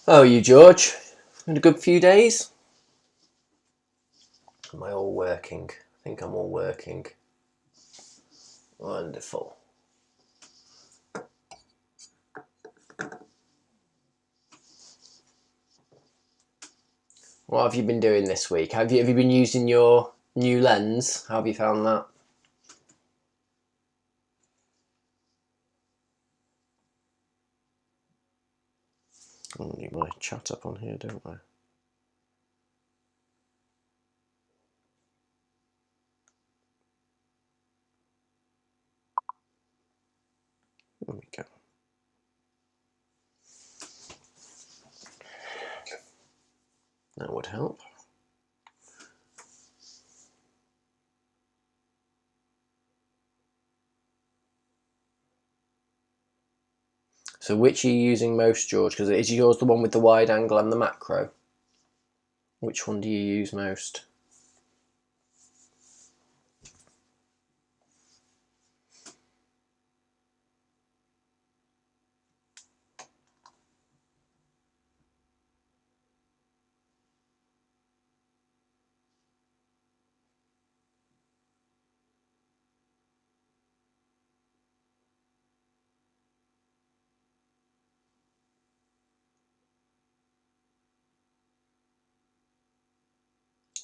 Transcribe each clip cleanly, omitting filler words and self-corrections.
How are you, George? Had a good few days? Am I all working? I think I'm all working. Wonderful. What have you been doing this week? Have you been using your new lens? How have you found that? I need my chat up on here, don't I? There we go. That would help. So which are you using most, George? Because is yours the one with the wide angle and the macro? Which one do you use most?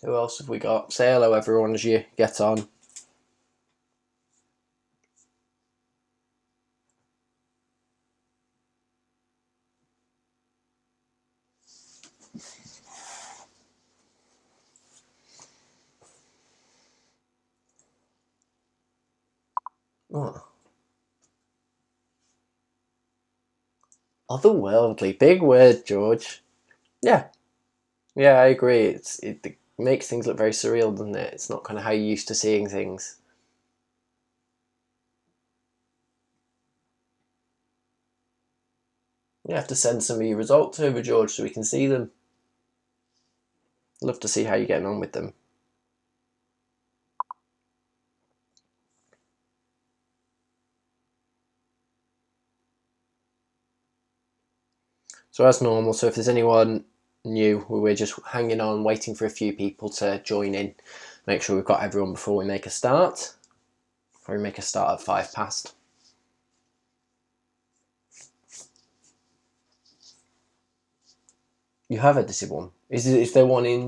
Who else have we got? Say hello, everyone, as you get on. What? Otherworldly. Big word, George. Yeah. Yeah, I agree. It makes things look very surreal, doesn't it? It's not kind of how you're used to seeing things. You have to send some of your results over, George, so we can see them. Love to see how you're getting on with them. So as normal, so if there's anyone new, we're just hanging on, waiting for a few people to join in. Make sure we've got everyone before we make a start. Before we make a start at 5 past. You have edited one. Is there one in?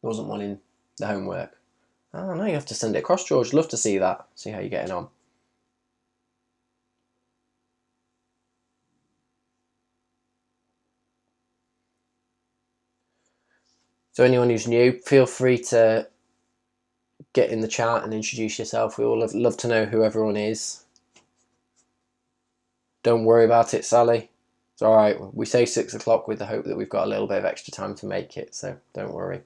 There wasn't one in the homework. Oh no, you have to send it across, George. Love to see that. See how you're getting on. So anyone who's new, feel free to get in the chat and introduce yourself. We all love to know who everyone is. Don't worry about it, Sally. It's all right. We say 6 o'clock with the hope that we've got a little bit of extra time to make it, so don't worry.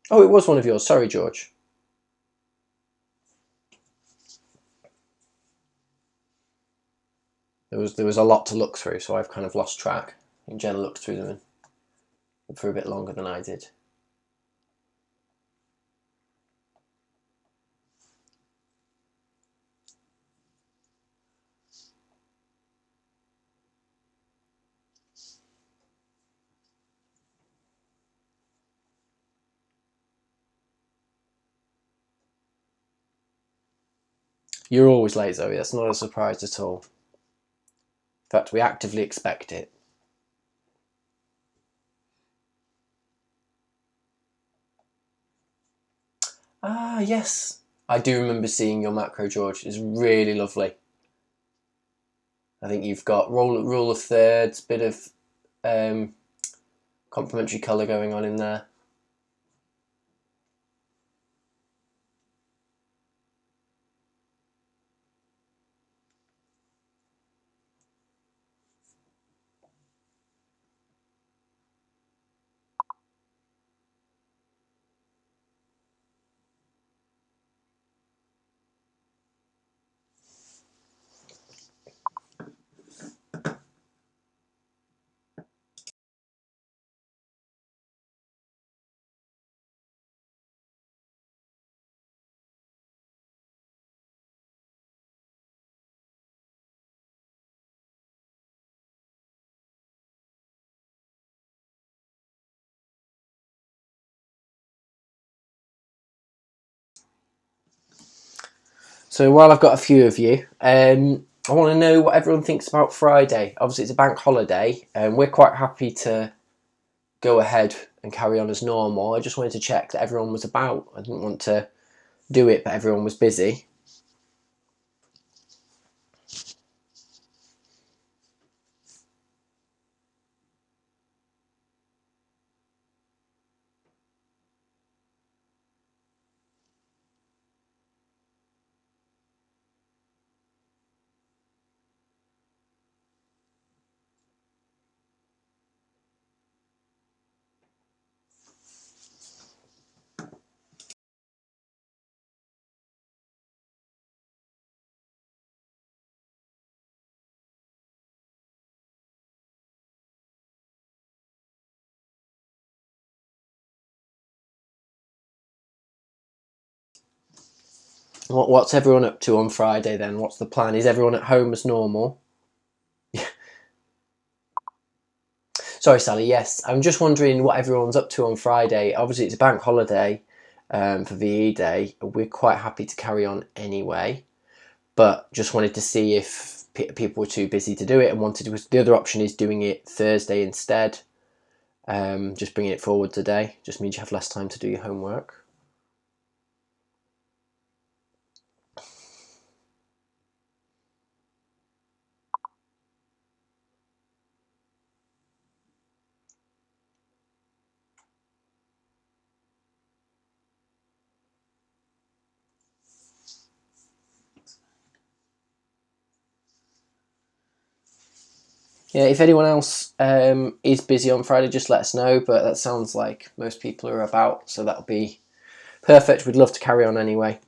Oh, it was one of yours. Sorry, George. There was a lot to look through, so I've kind of lost track. I think Jenna looked through them for a bit longer than I did. You're always late, Zoe. That's not a surprise at all. In fact, we actively expect it. Ah, yes. I do remember seeing your macro, George. It's really lovely. I think you've got rule of thirds, bit of complementary colour going on in there. So while I've got a few of you, I want to know what everyone thinks about Friday. Obviously, it's a bank holiday, and we're quite happy to go ahead and carry on as normal. I just wanted to check that everyone was about. I didn't want to do it, but everyone was busy. What's everyone up to on Friday then? What's the plan? Is everyone at home as normal? Sorry, Sally. Yes, I'm just wondering what everyone's up to on Friday. Obviously, it's a bank holiday for VE Day. We're quite happy to carry on anyway, but just wanted to see if people were too busy to do it and wanted to. The other option is doing it Thursday instead. Just bringing it forward today just means you have less time to do your homework. Yeah, if anyone else is busy on Friday, just let us know. But that sounds like most people are about, so that'll be perfect. We'd love to carry on anyway.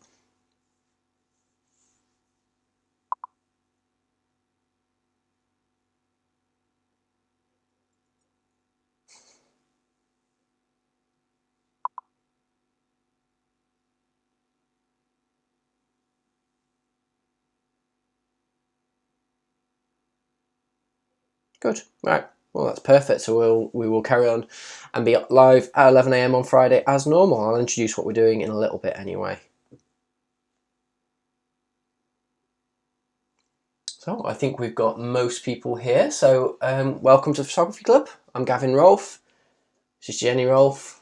Good. Right. Well, that's perfect. So we will carry on and be live at 11 a.m. on Friday as normal. I'll introduce what we're doing in a little bit anyway. So I think we've got most people here. So welcome to the Photography Club. I'm Gavin Rolfe. This is Jenny Rolfe.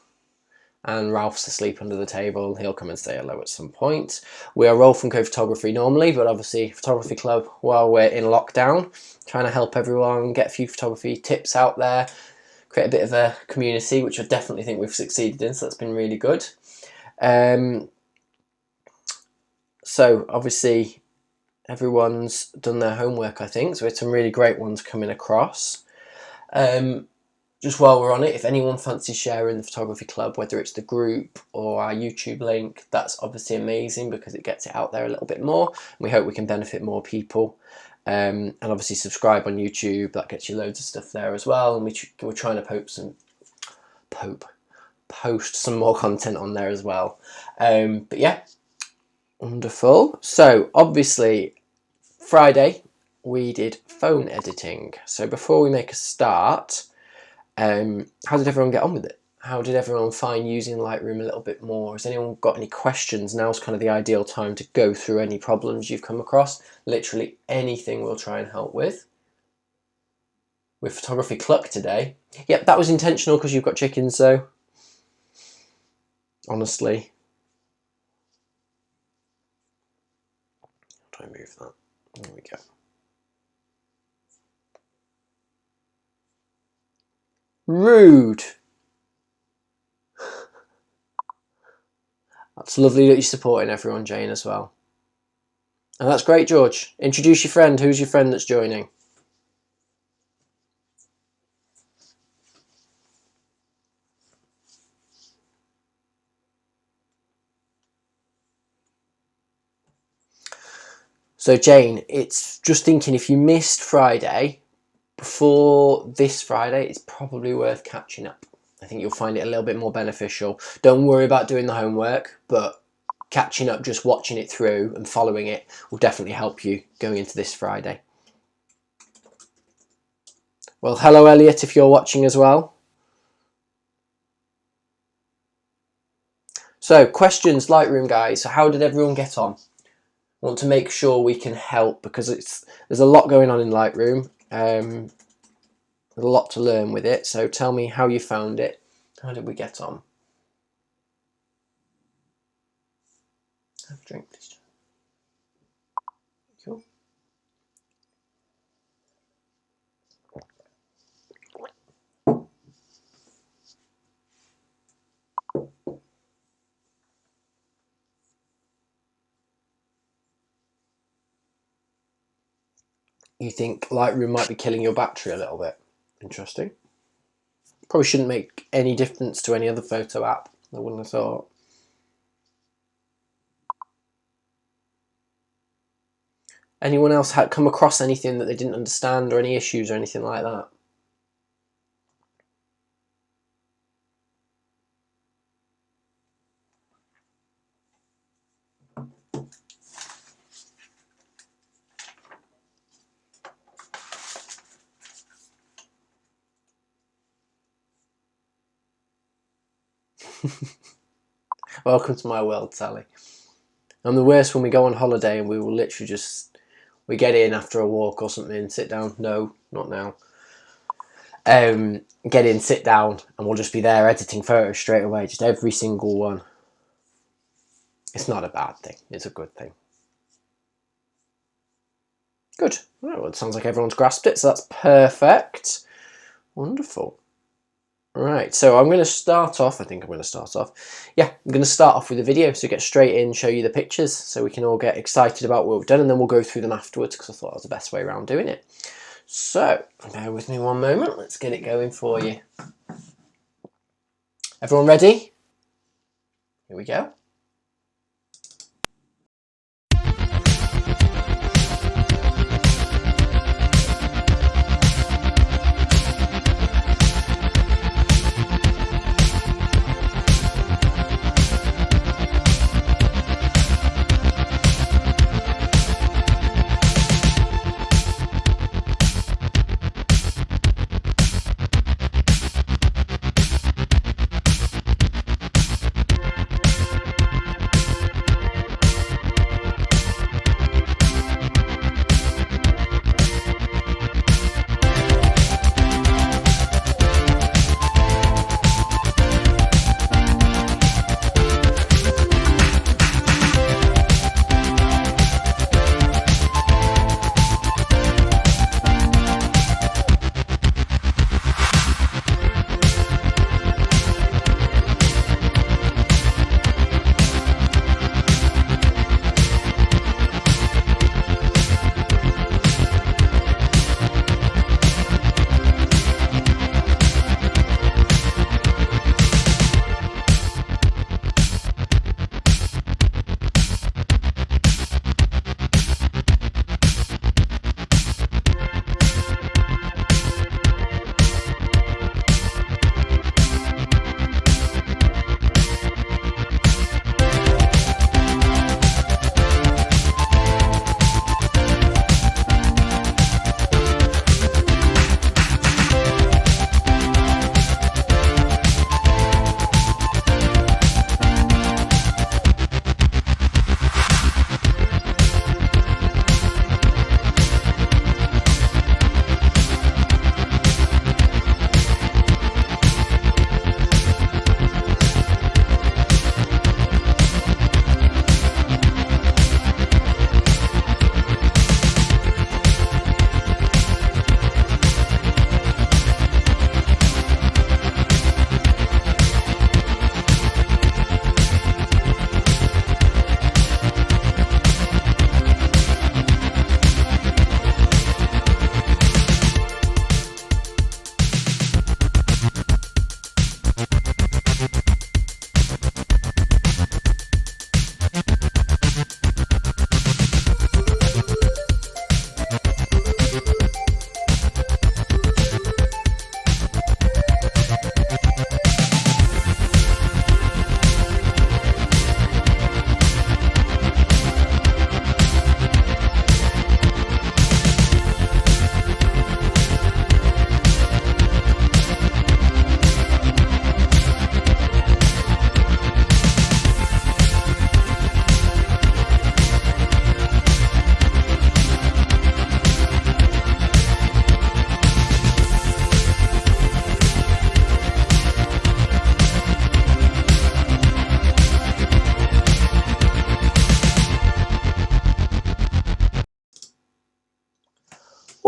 And Ralph's asleep under the table. He'll come and say hello at some point. We are Rolfe and Co Photography normally, but obviously Photography Club while we're in lockdown, trying to help everyone get a few photography tips out there, create a bit of a community, which I definitely think we've succeeded in, so that's been really good. So obviously everyone's done their homework, I think, so we had some really great ones coming across. Just while we're on it, if anyone fancies sharing the Photography Club, whether it's the group or our YouTube link, that's obviously amazing because it gets it out there a little bit more. And we hope we can benefit more people. And obviously subscribe on YouTube, that gets you loads of stuff there as well. And we're trying to post some more content on there as well. But yeah, wonderful. So obviously Friday we did phone editing. So before we make a start, how did everyone get on with it? How did everyone find using Lightroom a little bit more? Has anyone got any questions? Now's kind of the ideal time to go through any problems you've come across. Literally anything we'll try and help with. With Photography Cluc today. Yep, that was intentional because you've got chickens though. Honestly. Try and move that. There we go. Rude. That's lovely that you're supporting everyone, Jane, as well. And that's great, George. Introduce your friend. Who's your friend that's joining? So Jane, it's just thinking if you missed Friday, before this Friday, it's probably worth catching up. I think you'll find it a little bit more beneficial. Don't worry about doing the homework, but catching up, just watching it through and following it will definitely help you going into this Friday. Well, hello Elliot, if you're watching as well. So questions, Lightroom guys, so how did everyone get on? want to make sure we can help, because there's a lot going on in Lightroom. There's a lot to learn with it. So tell me how you found it. How did we get on? Have a drink, please. Cool. You think Lightroom might be killing your battery a little bit? Interesting. Probably shouldn't make any difference to any other photo app, I wouldn't have thought. Anyone else had come across anything that they didn't understand, or any issues or anything like that? Welcome to my world, Sally. I'm the worst when we go on holiday and we will literally just, we get in after a walk or something, sit down. No, not now. Get in, sit down, and we'll just be there editing photos straight away, just every single one. It's not a bad thing, it's a good thing. Good. Well, it sounds like everyone's grasped it, so that's perfect. Wonderful. Right, so I'm going to start off, I'm going to start off with a video, so get straight in, show you the pictures, so we can all get excited about what we've done, and then we'll go through them afterwards, because I thought that was the best way around doing it. So, bear with me one moment, let's get it going for you. Everyone ready? Here we go.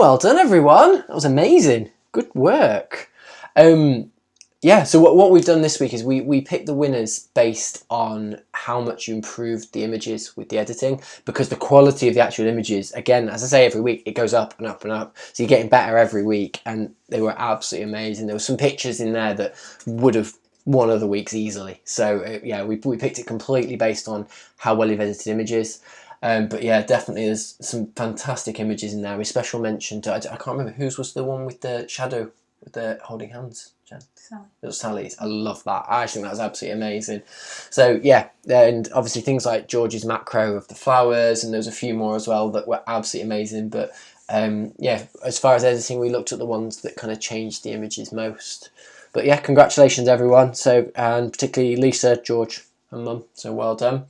Well done, everyone. That was amazing. Good work. Yeah, so what we've done this week is we picked the winners based on how much you improved the images with the editing, because the quality of the actual images, again, as I say every week, it goes up and up and up. So you're getting better every week, and they were absolutely amazing. There were some pictures in there that would have won other weeks easily. So yeah, we picked it completely based on how well you've edited images. But yeah, definitely there's some fantastic images in there. A special mention to, I can't remember, whose was the one with the shadow, with the holding hands, Jen? Sally. It was Sally's. I love that. I think that was absolutely amazing. So yeah, and obviously things like George's macro of the flowers, and there's a few more as well that were absolutely amazing. But yeah, as far as editing, we looked at the ones that kind of changed the images most. But yeah, congratulations everyone. So, and particularly Lisa, George and Mum, so well done.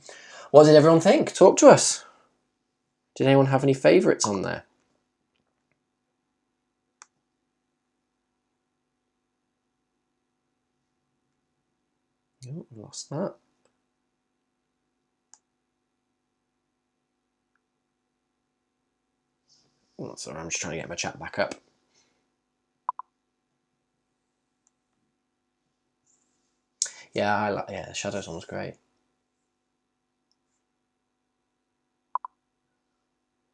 What did everyone think? Talk to us. Did anyone have any favourites on there? Oh, lost that. Oh, sorry, I'm just trying to get my chat back up. Yeah, the shadows one was great.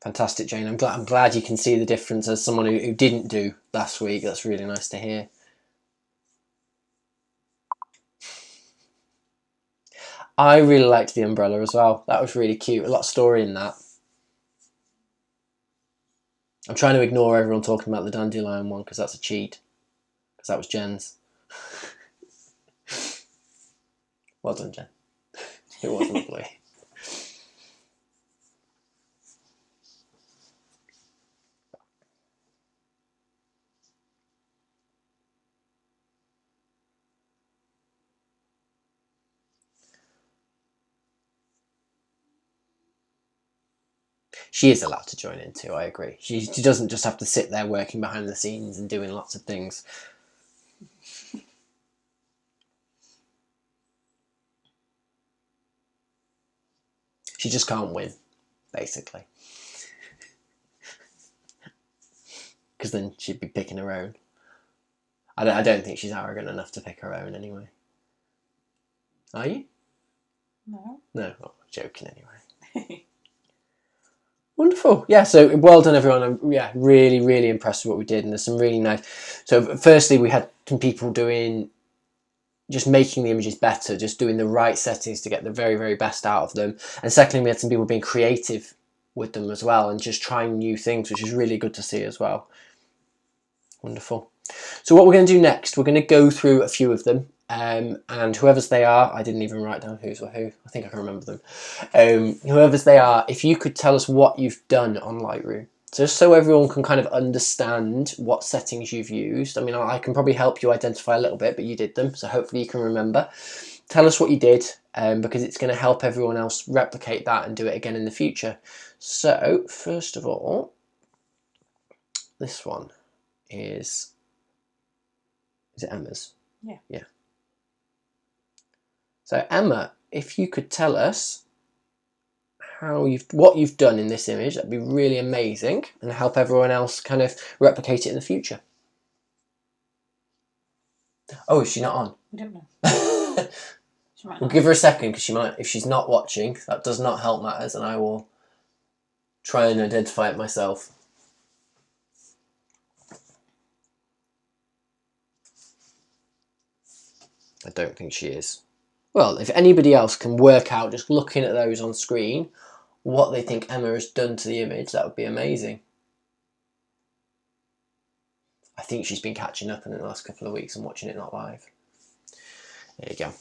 Fantastic, Jane. I'm glad you can see the difference as someone who didn't do last week. That's really nice to hear. I really liked the umbrella as well. That was really cute. A lot of story in that. I'm trying to ignore everyone talking about the dandelion one because that's a cheat. Because that was Jen's. Well done, Jen. It was lovely. She is allowed to join in too, I agree. She doesn't just have to sit there working behind the scenes and doing lots of things. She just can't win, basically. Because then she'd be picking her own. I don't think she's arrogant enough to pick her own anyway. Are you? No. No, I'm joking anyway. Wonderful. Yeah, so well done everyone. I'm really, really impressed with what we did, and there's some really nice. So firstly, we had some people doing, just making the images better, just doing the right settings to get the very, very best out of them. And secondly, we had some people being creative with them as well, and just trying new things, which is really good to see as well. Wonderful. So what we're going to do next, we're going to go through a few of them, and whoever's they are, I didn't even write down who's or who. I think I can remember them. Whoever's they are, if you could tell us what you've done on Lightroom, just so everyone can kind of understand what settings you've used. I mean, I can probably help you identify a little bit, but you did them, so hopefully you can remember. Tell us what you did, because it's going to help everyone else replicate that and do it again in the future. So, first of all, this one is it Emma's? Yeah. Yeah. So Emma, if you could tell us what you've done in this image, that'd be really amazing, and help everyone else kind of replicate it in the future. Oh, is she not on? We don't know. We'll give her a second, because she might, if she's not watching, that does not help matters, and I will try and identify it myself. I don't think she is. Well, if anybody else can work out, just looking at those on screen, what they think Emma has done to the image, that would be amazing. I think she's been catching up in the last couple of weeks and watching it not live. There you go.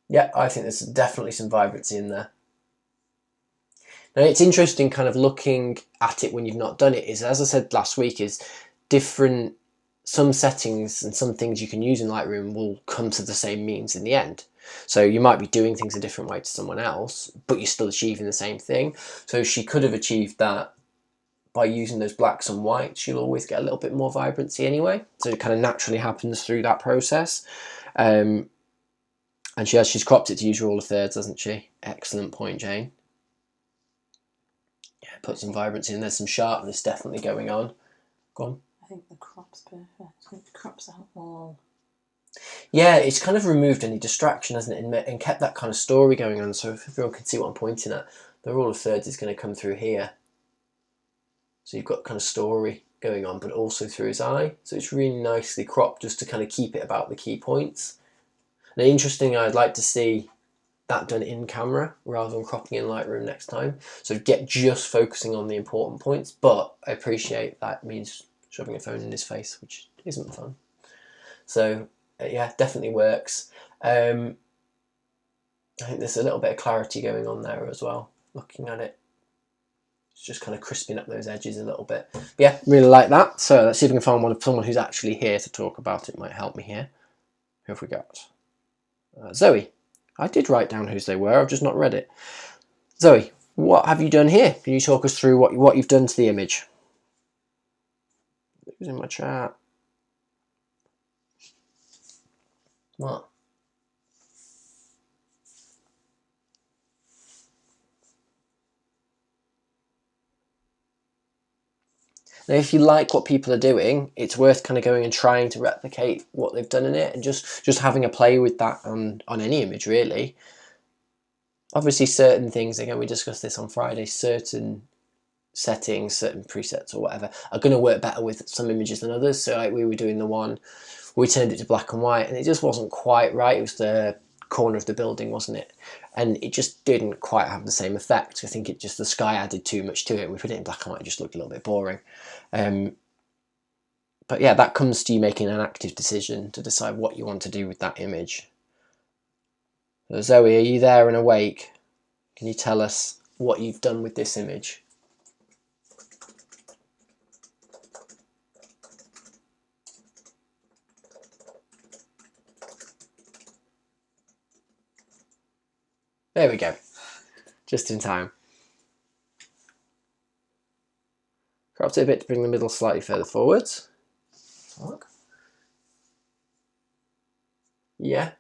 Yeah, I think there's definitely some vibrancy in there. Now, it's interesting kind of looking at it when you've not done it, is, as I said last week, is different, some settings and some things you can use in Lightroom will come to the same means in the end. So you might be doing things a different way to someone else, but you're still achieving the same thing. So she could have achieved that by using those blacks and whites. You'll always get a little bit more vibrancy anyway. So it kind of naturally happens through that process. And she's cropped it to use rule of thirds, hasn't she? Excellent point, Jane. Yeah, put some vibrancy in. There's some sharpness definitely going on. Go on. I think the crop's perfect. I think the crop's out all. Yeah, it's kind of removed any distraction, hasn't it, and kept that kind of story going on. So if everyone can see what I'm pointing at, the rule of thirds is going to come through here. So you've got kind of story going on, but also through his eye. So it's really nicely cropped just to kind of keep it about the key points. Now, interesting, I'd like to see that done in camera rather than cropping in Lightroom next time. So get just focusing on the important points, but I appreciate that means shoving a phone in his face, which isn't fun. So yeah, definitely works. I think there's a little bit of clarity going on there as well, looking at it. It's just kind of crisping up those edges a little bit. But yeah, really like that. So let's see if we can find someone who's actually here to talk about it. Might help me here. Who have we got? Zoe. I did write down whose they were, I've just not read it. Zoe, what have you done here? Can you talk us through what you've done to the image? Who's in my chat? What? Now, if you like what people are doing, it's worth kind of going and trying to replicate what they've done in it, and just having a play with that on any image, really. Obviously, certain things, again, we discussed this on Friday, certain settings, certain presets or whatever, are going to work better with some images than others. So like we were doing the one, we turned it to black and white, and it just wasn't quite right. It was the corner of the building, wasn't it? And it just didn't quite have the same effect. I think the sky added too much to it. We put it in black and white, it just looked a little bit boring. But yeah, that comes to you making an active decision to decide what you want to do with that image. So Zoe, are you there and awake? Can you tell us what you've done with this image? There we go. Just in time. Cropped it a bit to bring the middle slightly further forwards. Look. Yeah.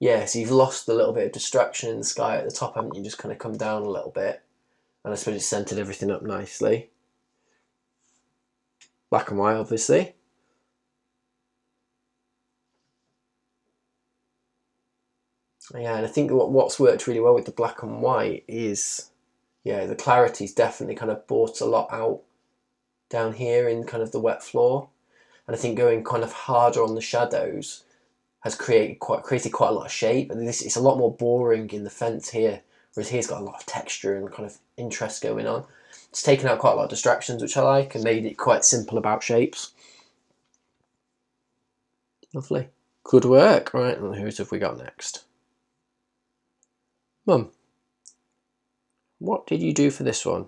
Yeah, so you've lost a little bit of distraction in the sky at the top, haven't you? Just kind of come down a little bit. And I suppose it's centered everything up nicely. Black and white, obviously. Yeah, and I think what's worked really well with the black and white is, yeah, the clarity's definitely kind of brought a lot out down here in kind of the wet floor. And I think going kind of harder on the shadows has created quite a lot of shape, and it's a lot more boring in the fence here, whereas here's got a lot of texture and kind of interest going on. It's taken out quite a lot of distractions, which I like, and made it quite simple about shapes. Lovely. Good work. Right, and whose have we got next? Mum, what did you do for this one?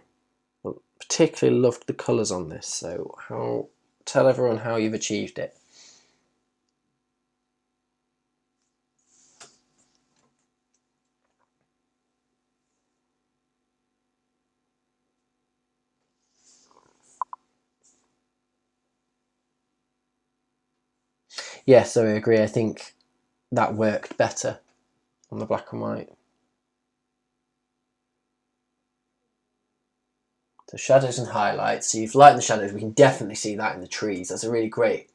I particularly loved the colours on this, so tell everyone how you've achieved it. Yeah, so I agree. I think that worked better on the black and white. So shadows and highlights. So you've lightened the shadows. We can definitely see that in the trees. That's a really great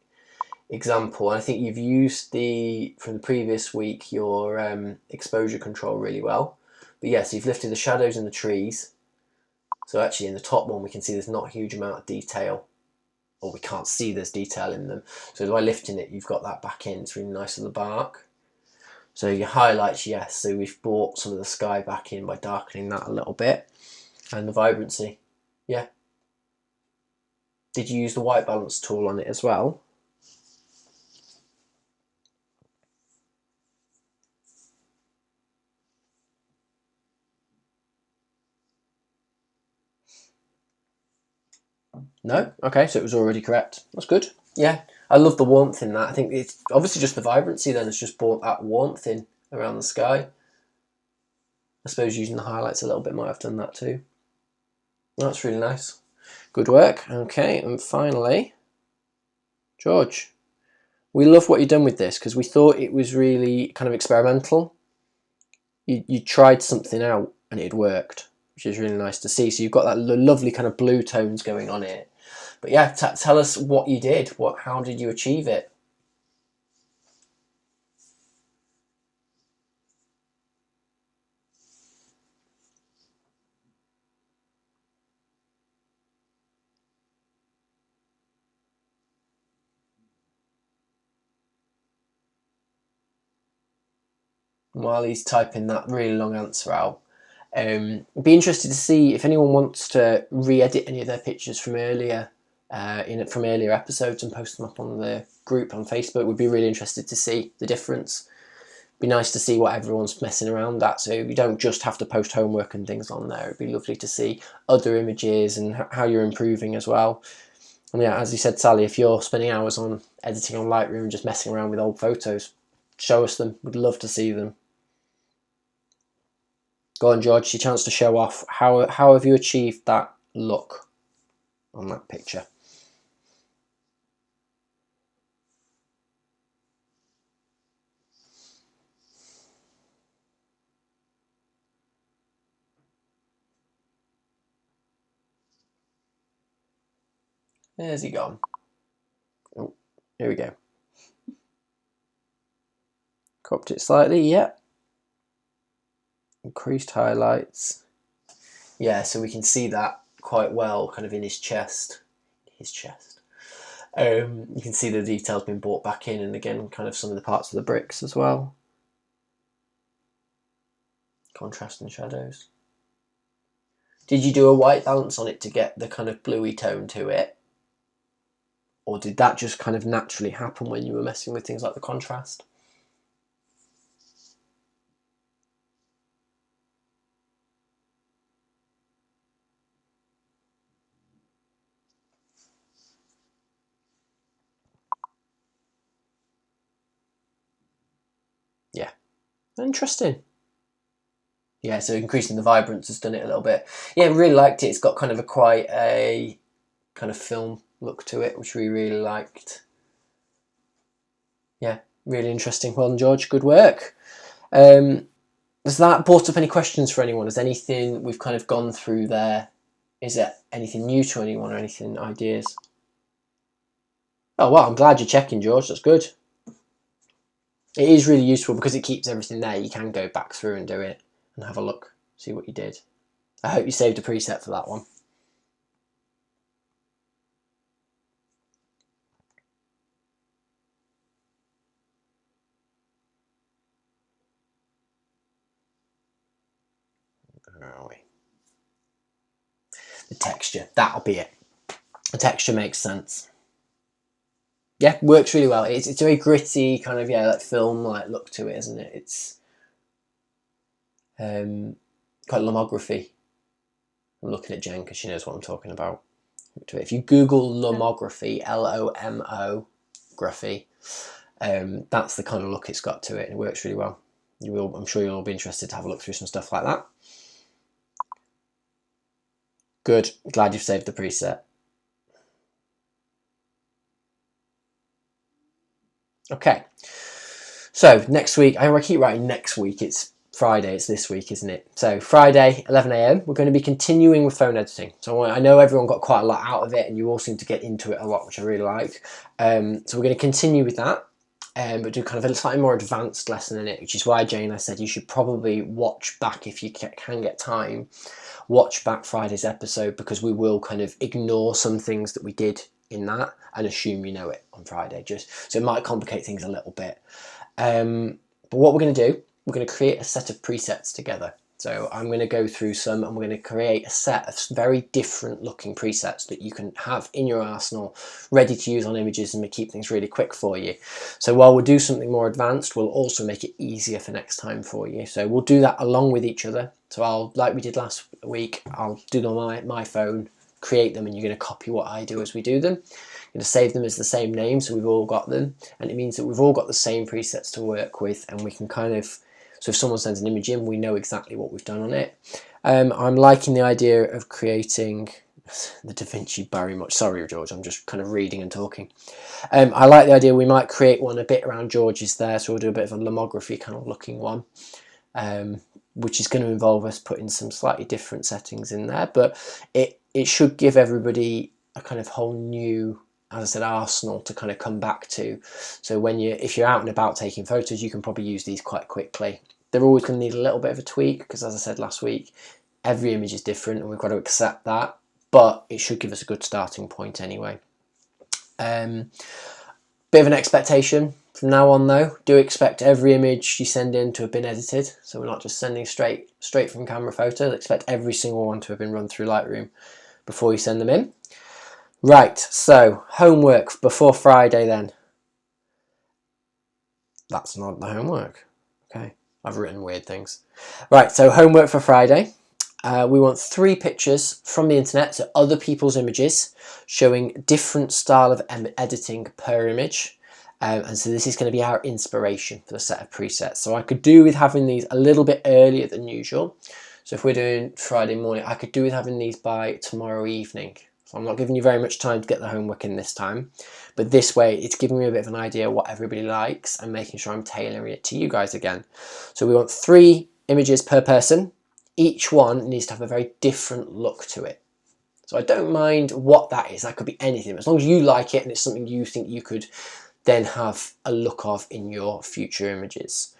example. And I think you've used from the previous week, your exposure control really well. But yeah, so you've lifted the shadows in the trees. So actually in the top one, we can see there's not a huge amount of detail, or we can't see there's detail in them. So by lifting it, you've got that back in. It's really nice on the bark. So your highlights, yes. So we've brought some of the sky back in by darkening that a little bit. And the vibrancy, yeah. Did you use the white balance tool on it as well? No? Okay, so it was already correct. That's good. Yeah, I love the warmth in that. I think it's obviously just the vibrancy then has just brought that warmth in around the sky. I suppose using the highlights a little bit might have done that too. That's really nice. Good work. Okay, and finally, George. We love what you've done with this because we thought it was really kind of experimental. You tried something out and it worked. which is really nice to see. So you've got that lovely kind of blue tones going on here. But yeah, tell us what you did. How did you achieve it? While he's typing that really long answer out, be interested to see if anyone wants to re-edit any of their pictures from earlier from earlier episodes and post them up on the group on Facebook. We'd be really interested to see the difference. Be nice to see what everyone's messing around at, so you don't just have to post homework and things on there. It'd be lovely to see other images and how you're improving as well. And yeah, as you said, Sally, if you're spending hours on editing on Lightroom and just messing around with old photos, show us them. We'd love to see them. Go on, George, your chance to show off. How have you achieved that look on that picture? There's he gone. Oh, here we go. Cropped it slightly, yeah. Increased highlights. Yeah, so we can see that quite well kind of in his chest. You can see the details being brought back in, and again kind of some of the parts of the bricks as well. Contrast and shadows. Did you do a white balance on it to get the kind of bluey tone to it? Or did that just kind of naturally happen when you were messing with things like the contrast? Yeah. Interesting. Yeah, so increasing the vibrance has done it a little bit. Yeah, really liked it. It's got kind of quite a kind of film look to it, which we really liked. Yeah, really interesting. Well done, George. Good work. Has that brought up any questions for anyone? Has anything we've kind of gone through there? Is there anything new to anyone or anything, ideas? Oh, well, I'm glad you're checking, George. That's good. It is really useful because it keeps everything there. You can go back through and do it and have a look, see what you did. I hope you saved a preset for that one. Where are we? The texture, that'll be it. The texture makes sense. Yeah, works really well. It's a very gritty kind of, yeah, like film like look to it, isn't it? It's quite lomography. I'm looking at Jen because she knows what I'm talking about. If you Google lomography, L-O-M-O graphy, that's the kind of look it's got to it, and it works really well. I'm sure you'll all be interested to have a look through some stuff like that. Good, glad you've saved the preset. Okay, so next week, I keep writing next week, it's Friday, it's this week, isn't it? So Friday, 11 a.m, we're going to be continuing with phone editing. So I know everyone got quite a lot out of it, and you all seem to get into it a lot, which I really like. So we're going to continue with that, but do kind of a slightly more advanced lesson in it, which is why, Jane, I said you should probably watch back, if you can get time, watch back Friday's episode, because we will kind of ignore some things that we did in that and assume you know it on Friday, just so it might complicate things a little bit. But what we're going to do, we're going to create a set of presets together. So I'm going to go through some, and we're going to create a set of very different looking presets that you can have in your arsenal, ready to use on images, and we keep things really quick for you. So while we'll do something more advanced, we'll also make it easier for next time for you. So we'll do that along with each other. So like we did last week, I'll do them on my phone, create them, and you're going to copy what I do as we do them. I'm going to save them as the same name, so we've all got them, and it means that we've all got the same presets to work with, and we can kind of, so if someone sends an image in, we know exactly what we've done on it. I'm liking the idea of creating the Da Vinci Barry. Sorry, George, I'm just kind of reading and talking. I like the idea we might create one a bit around George's there, so we'll do a bit of a lomography kind of looking one. which is going to involve us putting some slightly different settings in there, but it should give everybody a kind of whole new, as I said, arsenal to kind of come back to. So if you're out and about taking photos, you can probably use these quite quickly. They're always going to need a little bit of a tweak because, as I said last week, every image is different and we've got to accept that, but it should give us a good starting point anyway. Bit of an expectation from now on though. Do expect every image you send in to have been edited, so we're not just sending straight from camera photos. Expect every single one to have been run through Lightroom before you send them in. Right, so homework before Friday then. That's not the homework. Okay, I've written weird things. Right, so homework for Friday. We want 3 pictures from the internet, so other people's images, showing different style of editing per image. And so this is going to be our inspiration for the set of presets. So I could do with having these a little bit earlier than usual. So if we're doing Friday morning, I could do with having these by tomorrow evening. So I'm not giving you very much time to get the homework in this time. But this way, it's giving me a bit of an idea of what everybody likes and making sure I'm tailoring it to you guys again. So we want 3 images per person. Each one needs to have a very different look to it. So I don't mind what that is. That could be anything. As long as you like it and it's something you think you could then have a look of in your future images.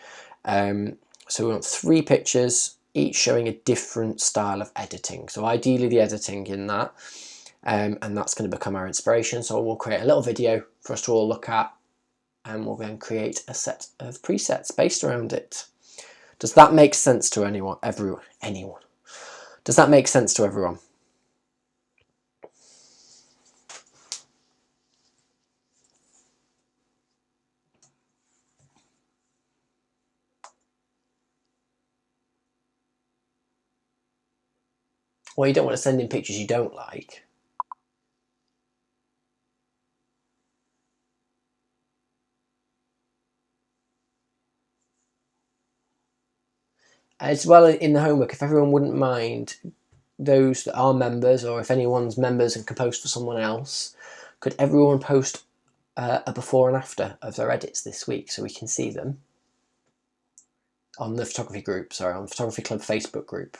So we want 3 pictures, each showing a different style of editing. So ideally the editing in that, and that's going to become our inspiration. So we'll create a little video for us to all look at, and we'll then create a set of presets based around it. Does that make sense to anyone? Does that make sense to everyone? Well, you don't want to send in pictures you don't like. As well, in the homework, if everyone wouldn't mind, those that are members, or if anyone's members and can post for someone else, could everyone post a before and after of their edits this week so we can see them on the photography group, sorry, on the Photography Club Facebook group.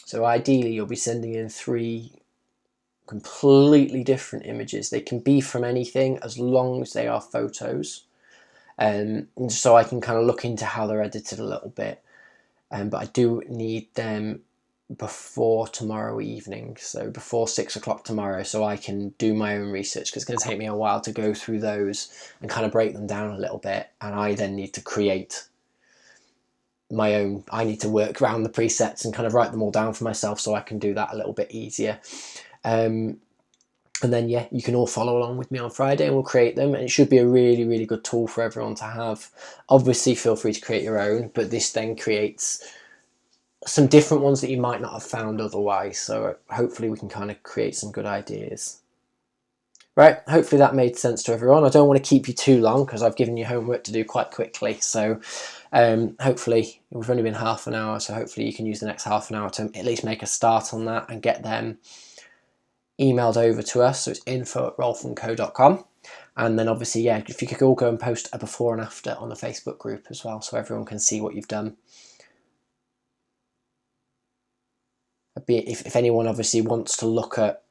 So ideally you'll be sending in 3 completely different images. They can be from anything as long as they are photos. So I can kind of look into how they're edited a little bit. But I do need them before tomorrow evening, so before 6 o'clock tomorrow, so I can do my own research, because it's going to take me a while to go through those and kind of break them down a little bit, and I then need to create my own. I need to work around the presets and kind of write them all down for myself so I can do that a little bit easier. And then yeah, you can all follow along with me on Friday and we'll create them, and it should be a really, really good tool for everyone to have. Obviously feel free to create your own, but this then creates some different ones that you might not have found otherwise, so hopefully we can kind of create some good ideas. Right, hopefully that made sense to everyone. I don't want to keep you too long because I've given you homework to do quite quickly, so hopefully, we've only been half an hour, so hopefully you can use the next half an hour to at least make a start on that and get them emailed over to us. So it's info@rolfandco.com. And then obviously, yeah, if you could all go and post a before and after on the Facebook group as well, so everyone can see what you've done. If anyone obviously wants to look at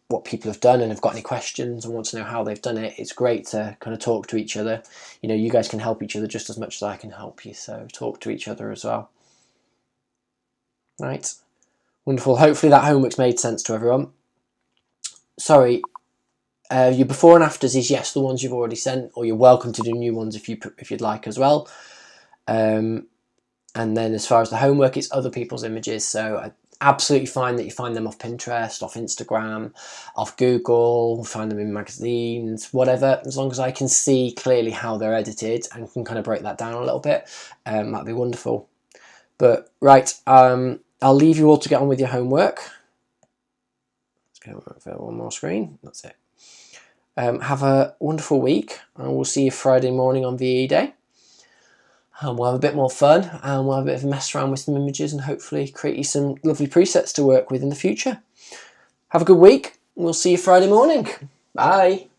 what people have done and have got any questions and want to know how they've done it, it's great to kind of talk to each other. You know, you guys can help each other just as much as I can help you, so talk to each other as well. Right, wonderful. Hopefully that homework's made sense to everyone. Sorry, your before and afters is yes, the ones you've already sent, or you're welcome to do new ones if you'd like as well. And then as far as the homework, it's other people's images, so absolutely fine that you find them off Pinterest, off Instagram, off Google, find them in magazines, whatever, as long as I can see clearly how they're edited and can kind of break that down a little bit, that'd be wonderful. But right, I'll leave you all to get on with your homework. Let's go over one more screen, that's it. Have a wonderful week, and we'll see you Friday morning on VE Day. and we'll have a bit more fun, and we'll have a bit of a mess around with some images and hopefully create you some lovely presets to work with in the future. Have a good week. We'll see you Friday morning. Bye.